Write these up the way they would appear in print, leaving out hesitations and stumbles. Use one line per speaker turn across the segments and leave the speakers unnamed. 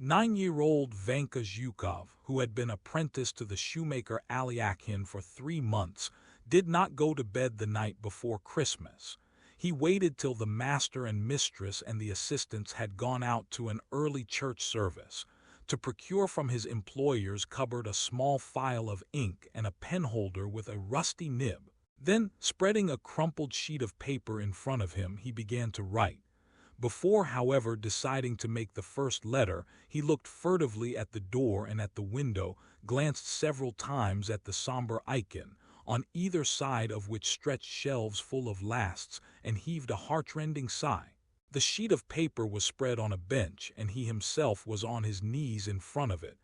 9-year-old Vanka, who had been apprenticed to the shoemaker Alyakhin for 3 months, did not go to bed the night before Christmas. He waited till the master and mistress and the assistants had gone out to an early church service, to procure from his employer's cupboard a small phial of ink and a penholder with a rusty nib. Then, spreading a crumpled sheet of paper in front of him, he began to write. Before, however, deciding to make the first letter, he looked furtively at the door and at the window, glanced several times at the somber icon, on either side of which stretched shelves full of lasts, and heaved a heartrending sigh. The sheet of paper was spread on a bench, and he himself was on his knees in front of it.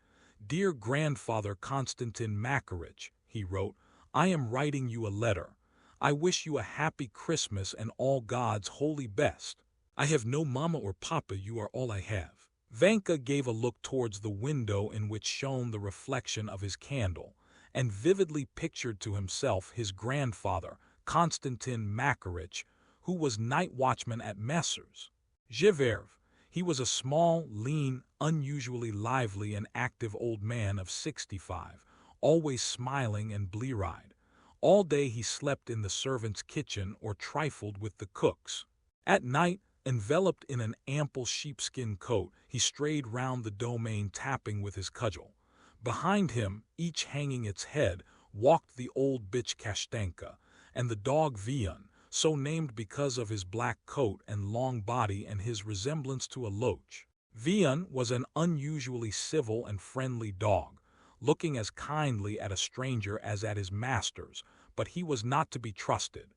"Dear Grandfather Konstantin Eckrich," he wrote, "I am writing you a letter. I wish you a happy Christmas and all God's holy best. I have no mama or papa, you are all I have." Vanka gave a look towards the window in which shone the reflection of his candle, and vividly pictured to himself his grandfather, Konstantin Eckrich, who was night watchman at Messrs. Chekhov. He was a small, lean, unusually lively and active old man of 65, always smiling and blear-eyed. All day he slept in the servants' kitchen or trifled with the cooks. At night, enveloped in an ample sheepskin coat, he strayed round the domain tapping with his cudgel. Behind him, each hanging its head, walked the old bitch Kashtanka, and the dog Vian, so named because of his black coat and long body and his resemblance to a loach. Vian was an unusually civil and friendly dog, looking as kindly at a stranger as at his masters, but he was not to be trusted.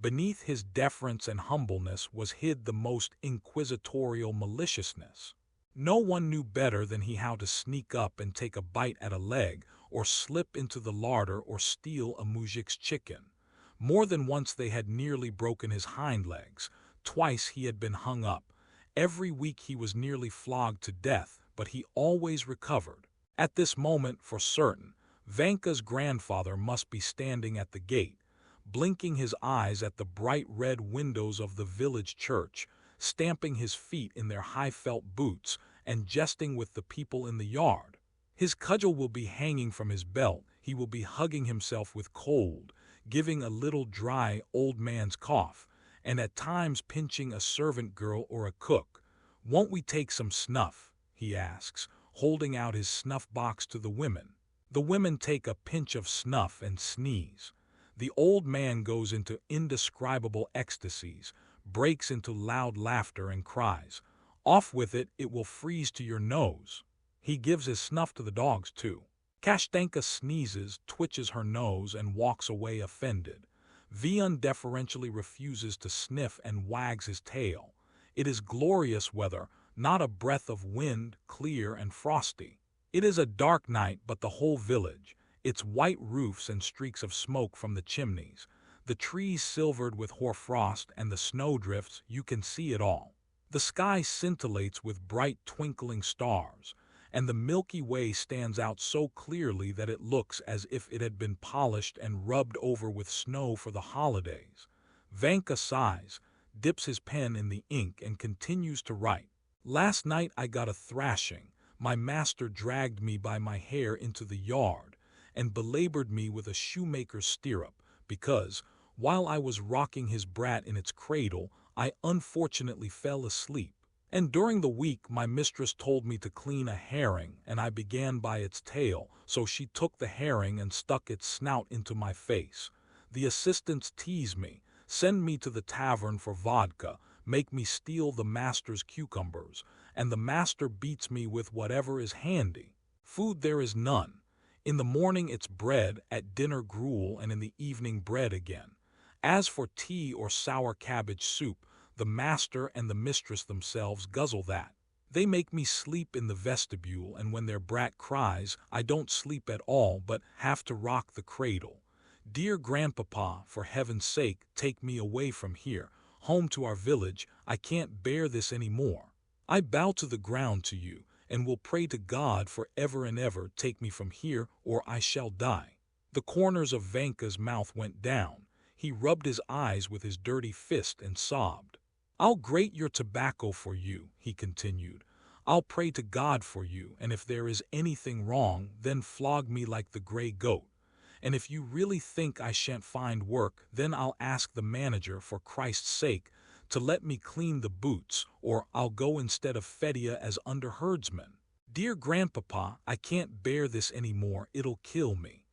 Beneath his deference and humbleness was hid the most inquisitorial maliciousness. No one knew better than he how to sneak up and take a bite at a leg, or slip into the larder or steal a muzhik's chicken. More than once they had nearly broken his hind legs. Twice he had been hung up. Every week he was nearly flogged to death, but he always recovered. At this moment, for certain, Vanka's grandfather must be standing at the gate, blinking his eyes at the bright red windows of the village church, stamping his feet in their high felt boots, and jesting with the people in the yard. His cudgel will be hanging from his belt, he will be hugging himself with cold, giving a little dry old man's cough, and at times pinching a servant girl or a cook. "Won't we take some snuff?" he asks, holding out his snuff box to the women. The women take a pinch of snuff and sneeze. The old man goes into indescribable ecstasies, breaks into loud laughter and cries, "Off with it, it will freeze to your nose." He gives his snuff to the dogs too. Kashtanka sneezes, twitches her nose, and walks away offended. Vian deferentially refuses to sniff and wags his tail. It is glorious weather, not a breath of wind, clear and frosty. It is a dark night, but the whole village, its white roofs and streaks of smoke from the chimneys, the trees silvered with hoarfrost and the snowdrifts, you can see it all. The sky scintillates with bright twinkling stars, and the Milky Way stands out so clearly that it looks as if it had been polished and rubbed over with snow for the holidays. Vanka sighs, dips his pen in the ink, and continues to write. "Last night I got a thrashing. My master dragged me by my hair into the yard, and belabored me with a shoemaker's stirrup, because, while I was rocking his brat in its cradle, I unfortunately fell asleep. And during the week my mistress told me to clean a herring, and I began by its tail, so she took the herring and stuck its snout into my face. The assistants tease me, send me to the tavern for vodka, make me steal the master's cucumbers, and the master beats me with whatever is handy. Food there is none. In the morning it's bread, at dinner gruel, and in the evening bread again. As for tea or sour cabbage soup, the master and the mistress themselves guzzle that. They make me sleep in the vestibule, and when their brat cries, I don't sleep at all, but have to rock the cradle. Dear Grandpapa, for heaven's sake, take me away from here, home to our village. I can't bear this any more. I bow to the ground to you, and will pray to God for ever and ever take me from here, or I shall die." The corners of Vanka's mouth went down. He rubbed his eyes with his dirty fist and sobbed. "I'll grate your tobacco for you," he continued. I'll pray to God for you, and if there is anything wrong, then flog me like the gray goat. And if you really think I shan't find work, then I'll ask the manager, for Christ's sake, to let me clean the boots, or I'll go instead of Fedia as under herdsman. Dear Grandpapa, I can't bear this any more, it'll kill me.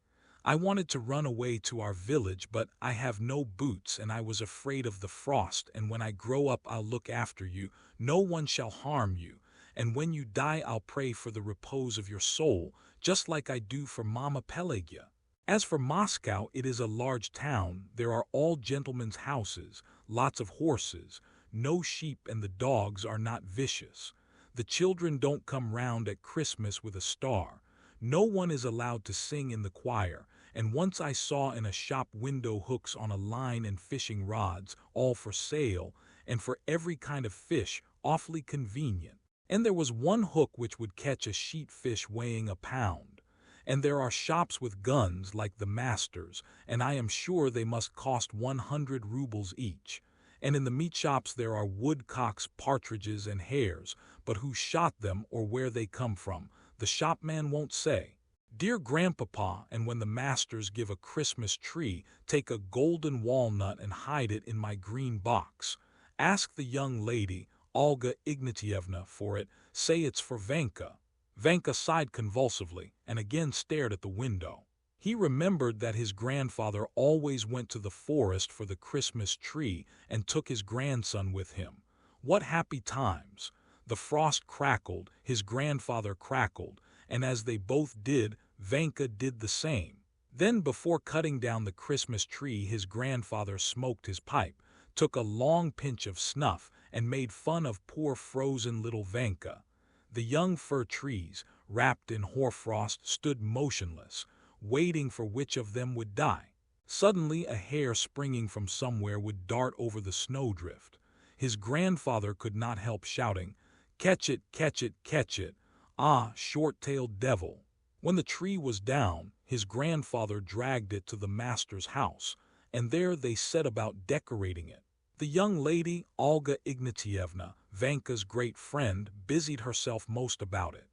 I wanted to run away to our village, but I have no boots, and I was afraid of the frost, and when I grow up I'll look after you, no one shall harm you, and when you die I'll pray for the repose of your soul, just like I do for Mama Pelagia. As for Moscow, it is a large town, there are all gentlemen's houses, lots of horses, no sheep, and the dogs are not vicious. The children don't come round at Christmas with a star. No one is allowed to sing in the choir, and once I saw in a shop window hooks on a line and fishing rods, all for sale, and for every kind of fish, awfully convenient. And there was one hook which would catch a sheet fish weighing a pound. And there are shops with guns like the master's, and I am sure they must cost 100 rubles each. And in the meat shops there are woodcocks, partridges, and hares, but who shot them or where they come from, the shopman won't say. Dear Grandpapa, and when the masters give a Christmas tree, take a golden walnut and hide it in my green box. Ask the young lady, Olga Ignatievna, for it, say it's for Vanka. Vanka sighed convulsively and again stared at the window. He remembered that his grandfather always went to the forest for the Christmas tree and took his grandson with him. What happy times! The frost crackled, his grandfather crackled, and as they both did, Vanka did the same. Then before cutting down the Christmas tree his grandfather smoked his pipe, took a long pinch of snuff, and made fun of poor frozen little Vanka. The young fir trees, wrapped in hoarfrost, stood motionless, waiting for which of them would die. Suddenly a hare springing from somewhere would dart over the snowdrift. His grandfather could not help shouting, "Catch it, catch it, catch it! Ah, short-tailed devil!" When the tree was down, his grandfather dragged it to the master's house, and there they set about decorating it. The young lady, Olga Ignatievna, Vanka's great friend, busied herself most about it.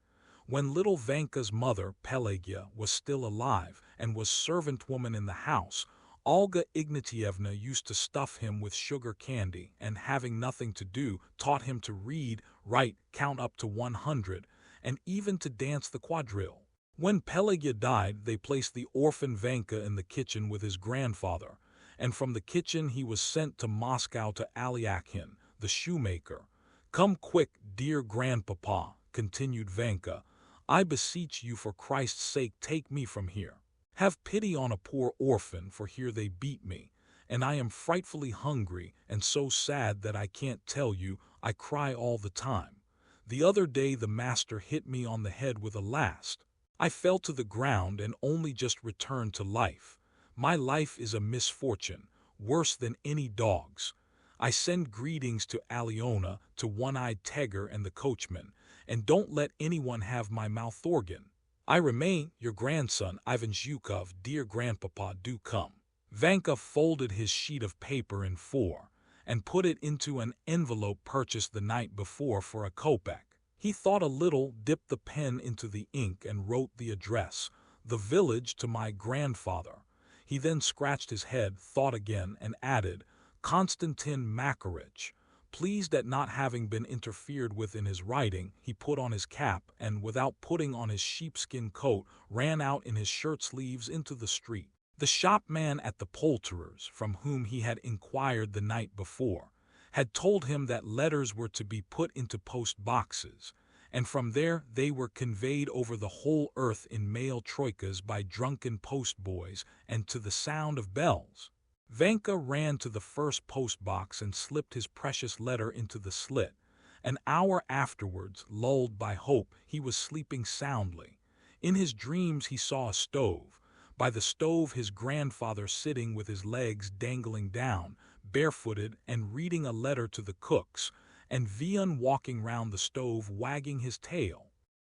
When little Vanka's mother, Pelagia, was still alive and was servant woman in the house, Olga Ignatievna used to stuff him with sugar candy and, having nothing to do, taught him to read, write, count up to 100, and even to dance the quadrille. When Pelagia died, they placed the orphan Vanka in the kitchen with his grandfather, and from the kitchen he was sent to Moscow to Alyakhin, the shoemaker. "Come quick, dear Grandpapa," continued Vanka. "I beseech you, for Christ's sake, take me from here. Have pity on a poor orphan, for here they beat me, and I am frightfully hungry and so sad that I can't tell you, I cry all the time. The other day the master hit me on the head with a last. I fell to the ground and only just returned to life. My life is a misfortune, worse than any dog's. I send greetings to Aliona, to One-Eyed Tegger and the coachman, and don't let anyone have my mouth organ. I remain, your grandson, Ivan Zhukov. Dear Grandpapa, do come." Vanka folded his sheet of paper in four, and put it into an envelope purchased the night before for a kopeck. He thought a little, dipped the pen into the ink, and wrote the address, "The village to my grandfather." He then scratched his head, thought again, and added, "Konstantin Makarich." Pleased at not having been interfered with in his writing, he put on his cap and, without putting on his sheepskin coat, ran out in his shirt-sleeves into the street. The shopman at the poulterer's, from whom he had inquired the night before, had told him that letters were to be put into post-boxes, and from there they were conveyed over the whole earth in mail troikas by drunken postboys and to the sound of bells. Vanka ran to the first post-box and slipped his precious letter into the slit. An hour afterwards, lulled by hope, he was sleeping soundly. In his dreams he saw a stove. By the stove his grandfather sitting with his legs dangling down, barefooted, and reading a letter to the cooks, and Vian walking round the stove wagging his tail.